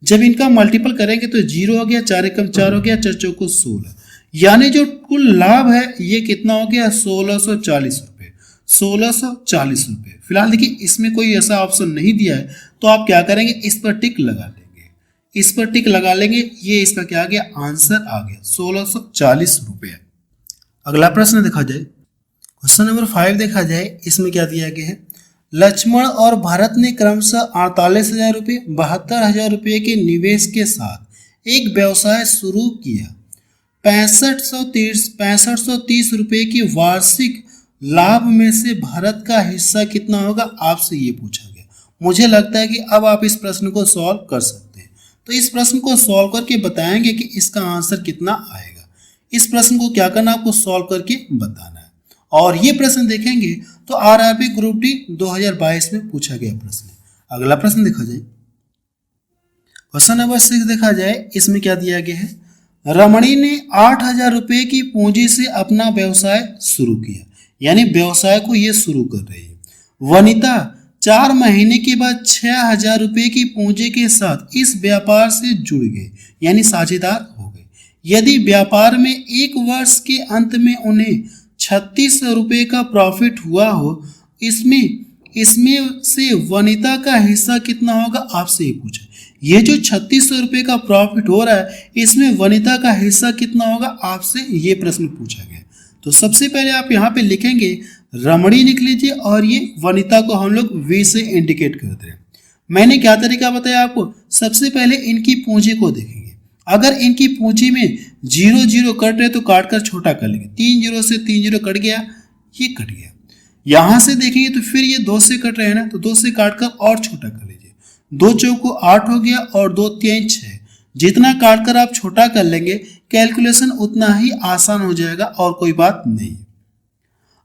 जब इनका मल्टीपल करेंगे तो 0 हो गया, 4 एकम 4 हो गया, 4 चौको 16, यानी जो कुल लाभ है ये कितना हो गया, 1640 रुपये। 1640 रुपये। फिलहाल देखिए इसमें कोई ऐसा ऑप्शन नहीं दिया है तो आप क्या करेंगे, इस पर टिक लगा लेंगे। इस पर टिक लगा लेंगे, ये इसका क्या आ गया, आंसर आ गया 1640 रुपये। अगला प्रश्न देखा जाए, क्वेश्चन नंबर 5 देखा जाए। इसमें क्या दिया गया है, लक्ष्मण और भरत ने क्रमशः 48,000 रुपये 72,000 रुपये के निवेश के साथ एक व्यवसाय शुरू किया। 6530 रुपये की वार्षिक लाभ में से भरत का हिस्सा कितना होगा, आपसे ये पूछा गया। मुझे लगता है कि अब आप इस प्रश्न को सॉल्व कर सकते हैं। तो इस प्रश्न को सॉल्व करके बताएंगे कि इसका आंसर कितना आएगा। इस प्रश्न को क्या करना, आपको सॉल्व करके बताना है। और ये प्रश्न देखेंगे तो आरआरबी ग्रुप डी 2022 में पूछा गया प्रश्न। अगला प्रश्न देखा जाए, क्वेश्चन नंबर 6 देखा जाए। इसमें क्या दिया गया है, रमणी ने 8,000 रुपये की पूंजी से अपना व्यवसाय शुरू किया। यानी व्यवसाय को ये शुरू कर रही है। वनिता 4 महीने के बाद 6,000 रुपये की पूंजी के साथ इस व्यापार से जुड़ गए, यानी साझेदार हो गए। यदि व्यापार में 1 वर्ष के अंत में उन्हें 3600 रुपये का प्रॉफिट हुआ हो, इसमें से वनिता का हिस्सा कितना होगा, आपसे ये पूछा। ये जो 3600 रुपये का प्रॉफिट हो रहा है, इसमें वनिता का हिस्सा कितना होगा, आपसे ये प्रश्न पूछा गया। तो सबसे पहले आप यहाँ पे लिखेंगे रमणी लिख लीजिए और ये वनिता को हम लोग वी से इंडिकेट करते हैं। मैंने क्या तरीका बताया आपको, सबसे पहले इनकी पूंजी को देखेंगे। अगर इनकी पूंजी में 0 0 कट रहे तो काट कर छोटा कर लेंगे। 3 0 से 3 0 कट गया, ये कट गया। यहां से देखेंगे तो फिर ये 2 से कट रहे हैं ना, तो 2 से काट कर और छोटा कर लीजिए। 2 चौको 8 हो गया और 2 3 6। जितना काट कर आप छोटा कर लेंगे कैलकुलेशन उतना ही आसान हो जाएगा और कोई बात नहीं।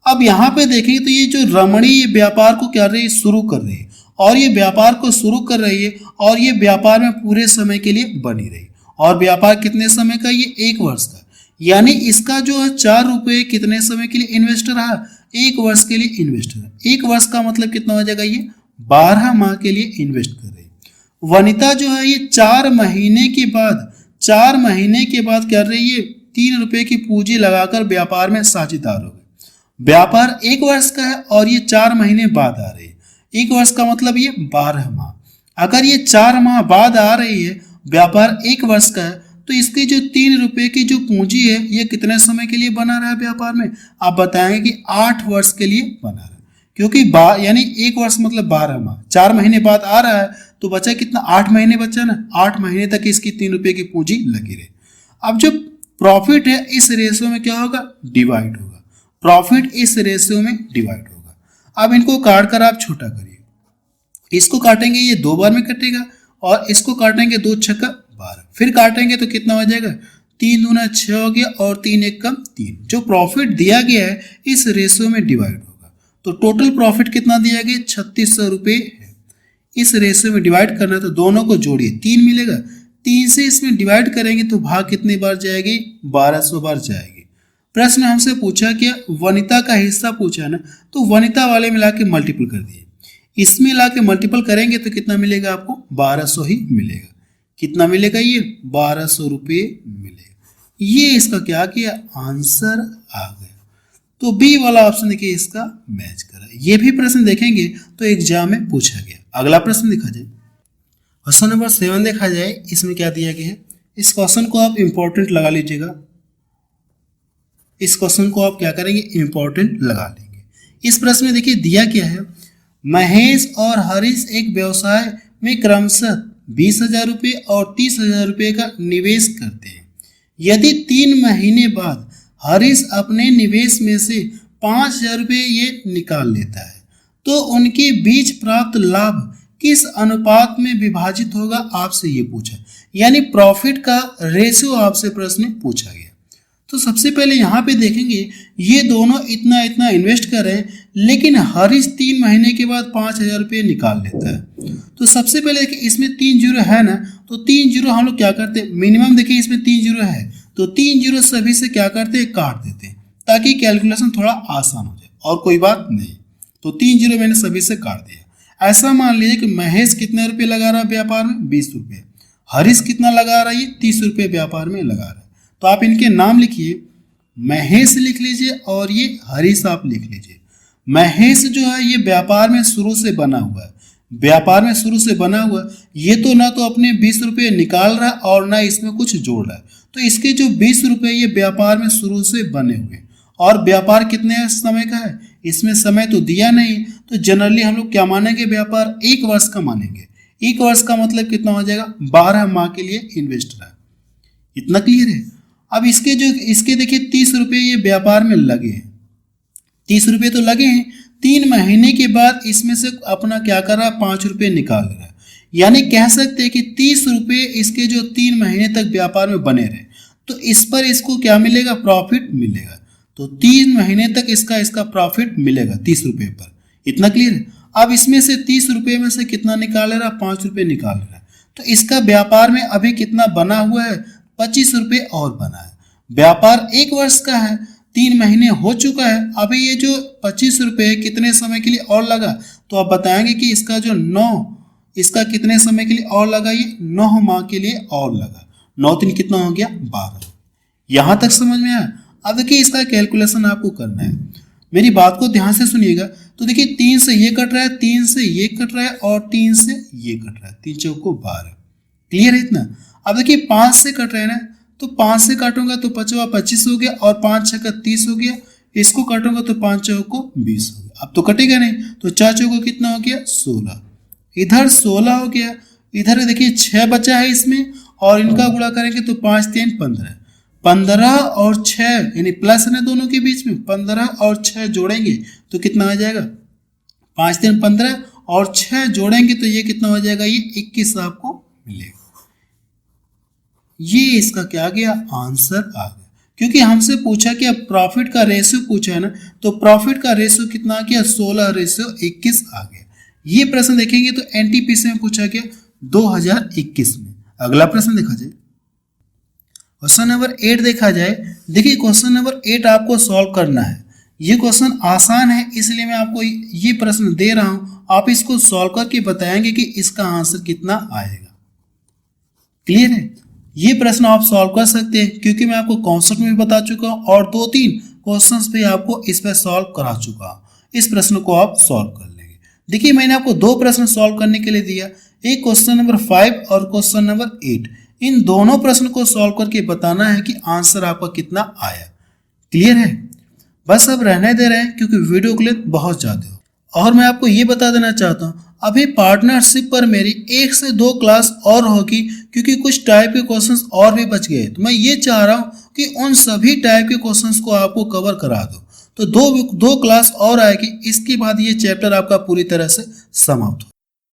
अब यहाँ पे देखेंगे तो ये जो रमणी ये व्यापार को क्या रही है, शुरू कर रही है, और ये व्यापार को शुरू कर रही है और ये व्यापार में पूरे समय के लिए बनी रही। और व्यापार कितने समय का, ये 1 वर्ष का। यानी इसका जो है 4 रुपये कितने समय के लिए इन्वेस्ट रहा, 1 वर्ष के लिए इन्वेस्ट रहा। 1 वर्ष का मतलब कितना हो जाएगा, ये 12 माह के लिए इन्वेस्ट कर रही। वनिता जो है ये 4 महीने के बाद कर रही है, 3 रुपये की पूंजी लगाकर व्यापार में साझेदार हो गई। व्यापार 1 वर्ष का है और ये 4 महीने बाद आ रही है। 1 वर्ष का मतलब ये 12 माह। अगर ये 4 माह बाद आ रही है, व्यापार 1 वर्ष का है, तो इसकी जो 3 रुपये की जो पूंजी है ये कितने समय के लिए बना रहा है व्यापार में, आप बताएंगे कि 8 वर्ष के लिए बना रहा है। क्योंकि यानी 1 वर्ष मतलब 12 माह, 4 महीने बाद आ रहा है तो बचा कितना, 8 महीने बचा ना। 8 महीने तक इसकी 3 रुपये की पूंजी लगी रहे। अब जो प्रॉफिट है इस रेशियो में क्या होगा, डिवाइड होगा। प्रॉफिट इस रेशियो में डिवाइड होगा। अब इनको काट कर आप छोटा करिए। इसको काटेंगे ये 2 बार में कटेगा और इसको काटेंगे 2 छक्का 12, फिर काटेंगे तो कितना हो जाएगा, 3 दूना 6 हो गया और 3 एक कम 3। जो प्रॉफिट दिया गया है इस रेशियो में डिवाइड होगा। तो टोटल प्रॉफिट कितना दिया गया, 3600 रुपये है। इस रेशियो में डिवाइड करना तो दोनों को जोड़िए, 3 मिलेगा। 3 से इसमें डिवाइड करेंगे तो भाग कितनी बार जाएगी, 1200 बार जाएगी। प्रश्न हमसे पूछा क्या, वनिता का हिस्सा पूछा है ना, तो वनिता वाले मिला के मल्टीपल कर दिए। इसमें ला के मल्टीपल करेंगे तो कितना मिलेगा आपको, 1200 ही मिलेगा। कितना मिलेगा, ये 1200 रुपये मिलेगा। ये इसका क्या किया, आंसर आ गया। तो बी वाला ऑप्शन देखिए इसका मैच करा। ये भी प्रश्न देखेंगे तो एग्जाम में पूछा गया। अगला प्रश्न देखा जाए, क्वेश्चन नंबर 7 देखा जाए। इसमें क्या दिया गया है, इस क्वेश्चन को आप इंपॉर्टेंट लगा लीजिएगा। इस क्वेश्चन को आप क्या करेंगे, इंपॉर्टेंट लगा लेंगे। इस प्रश्न में देखिए दिया क्या है, महेश और हरीश एक व्यवसाय में क्रमशः 20,000 रुपये और 30,000 रुपये का निवेश करते हैं। यदि 3 महीने बाद हरीश अपने निवेश में से 5,000 रुपये ये निकाल लेता है, तो उनके बीच प्राप्त लाभ किस अनुपात में विभाजित होगा, आपसे ये पूछा। यानी प्रॉफिट का रेशियो आपसे प्रश्न पूछा गया। तो सबसे पहले यहाँ पे देखेंगे ये दोनों इतना इतना इन्वेस्ट कर रहे हैं, लेकिन हरीश 3 महीने के बाद 5,000 रुपये निकाल लेता है। तो सबसे पहले देखिए इसमें 3 जीरो है ना, तो 3 जीरो हम लोग क्या करते हैं, मिनिमम देखिए इसमें 3 जीरो है तो 3 जीरो सभी से क्या करते हैं, काट देते हैं, ताकि कैलकुलेशन थोड़ा आसान हो जाए और कोई बात नहीं। तो 3 जीरो मैंने सभी से काट दिया। ऐसा मान लीजिए कि महेश कितने रुपये लगा रहा है व्यापार में, 20 रुपये। हरीश कितना लगा रहा है, ये 30 रुपये व्यापार में लगा रहा है। तो आप इनके नाम लिखिए, महेश लिख लीजिए और ये हरीश आप लिख लीजिए। महेश जो है ये व्यापार में शुरू से बना हुआ है, व्यापार में शुरू से बना हुआ है। ये तो ना तो अपने 20 रुपये निकाल रहा है और ना इसमें कुछ जोड़ रहा है। तो इसके जो 20 रुपये ये व्यापार में शुरू से बने हुए, और व्यापार कितने समय का है, इसमें समय तो दिया नहीं। तो जनरली हम लोग क्या मानेंगे, व्यापार 1 वर्ष का मानेंगे। 1 वर्ष का मतलब कितना हो जाएगा, 12 माह के लिए इन्वेस्ट रहा है। इतना क्लियर है। अब इसके देखिए 30 रुपये ये व्यापार में लगे हैं, 30 रुपये तो लगे हैं। 3 महीने के बाद इसमें से अपना क्या कर रहा है, 5 रुपये निकाल रहा है। यानी कह सकते हैं कि 30 रुपये इसके जो 3 महीने तक व्यापार में बने रहे, तो इस पर इसको क्या मिलेगा, प्रॉफिट मिलेगा। तो 3 महीने तक इसका प्रॉफिट मिलेगा 30 रुपये पर। इतना क्लियर है। अब इसमें से 30 रुपये में से कितना निकाल रहा है, 5 रुपये निकाल रहा है। तो इसका व्यापार में अभी कितना बना हुआ है, 25 रुपये और बना है। व्यापार 1 वर्ष का है, 3 महीने हो चुका है। अभी ये जो 25 रुपये कितने समय के लिए और लगा, तो आप बताएंगे कि इसका जो 9, इसका कितने समय के लिए और लगा, ये 9 माह के लिए और लगा। 9 3 कितना हो गया, 12। यहां तक समझ में आया। अब देखिए इसका कैलकुलेशन आपको करना है, मेरी बात को ध्यान से सुनिएगा। तो देखिए 3 से ये कट रहा है, 3 से ये कट रहा है और 3 से ये कट रहा है, 3 चौको 12। क्लियर है इतना। अब देखिए 5 से कट रहे हैं ना, तो 5 से काटूंगा तो 5 25 हो गया और 5 6 30 हो गया। इसको काटूंगा तो 5 चौको 20 हो गया। अब तो कटेगा नहीं, तो 4 चौको कितना हो गया, 16। इधर 16 हो गया, इधर देखिए 6 बचा है इसमें, और इनका गुणा करेंगे तो 5 3 15। 15 और 6 यानी प्लस है दोनों के बीच में, 15 और 6 जोड़ेंगे तो कितना आ जाएगा, 5 3 15 और 6 जोड़ेंगे तो ये कितना हो जाएगा, ये 21 आपको मिलेगा। ये इसका क्या आ गया, आंसर आ गया। क्योंकि हमसे पूछा कि अब प्रॉफिट का रेशियो पूछा है ना, तो प्रॉफिट का रेशियो कितना आ गया, 16:21 आ गया। ये प्रश्न देखेंगे तो एनटीपीसी में पूछा गया 2021 में। अगला प्रश्न देखा जाए, क्वेश्चन नंबर 8 देखा जाए। देखिए क्वेश्चन नंबर 8 आपको सॉल्व करना है। ये क्वेश्चन आसान है, इसलिए मैं आपको ये प्रश्न दे रहा हूं, आप इसको सॉल्व करके बताएंगे कि इसका आंसर कितना आएगा। क्लियर है। ये प्रश्न आप सॉल्व कर सकते हैं, क्योंकि मैं आपको कॉन्सेप्ट में भी बता चुका हूं और 2-3 क्वेश्चंस पे आपको इस पे सॉल्व करा चुका हूं। इस प्रश्न को आप सॉल्व कर लेंगे। देखिए मैंने आपको 2 प्रश्न सॉल्व करने के लिए दिया, एक क्वेश्चन नंबर 5 और क्वेश्चन नंबर 8। इन दोनों प्रश्न को सॉल्व करके बताना है कि आंसर आपका कितना आया। क्लियर है। बस अब रहने दे रहे हैं, क्योंकि वीडियो की लेंथ बहुत ज्यादा हो। और मैं आपको ये बता देना चाहता हूँ, अभी पार्टनरशिप पर मेरी 1 से 2 क्लास और होगी, क्योंकि कुछ टाइप के क्वेश्चंस और भी बच गए। तो मैं ये चाह रहा हूँ कि उन सभी टाइप के क्वेश्चंस को आपको कवर करा दो। तो दो क्लास और आएगी, इसके बाद ये चैप्टर आपका पूरी तरह से समाप्त हो।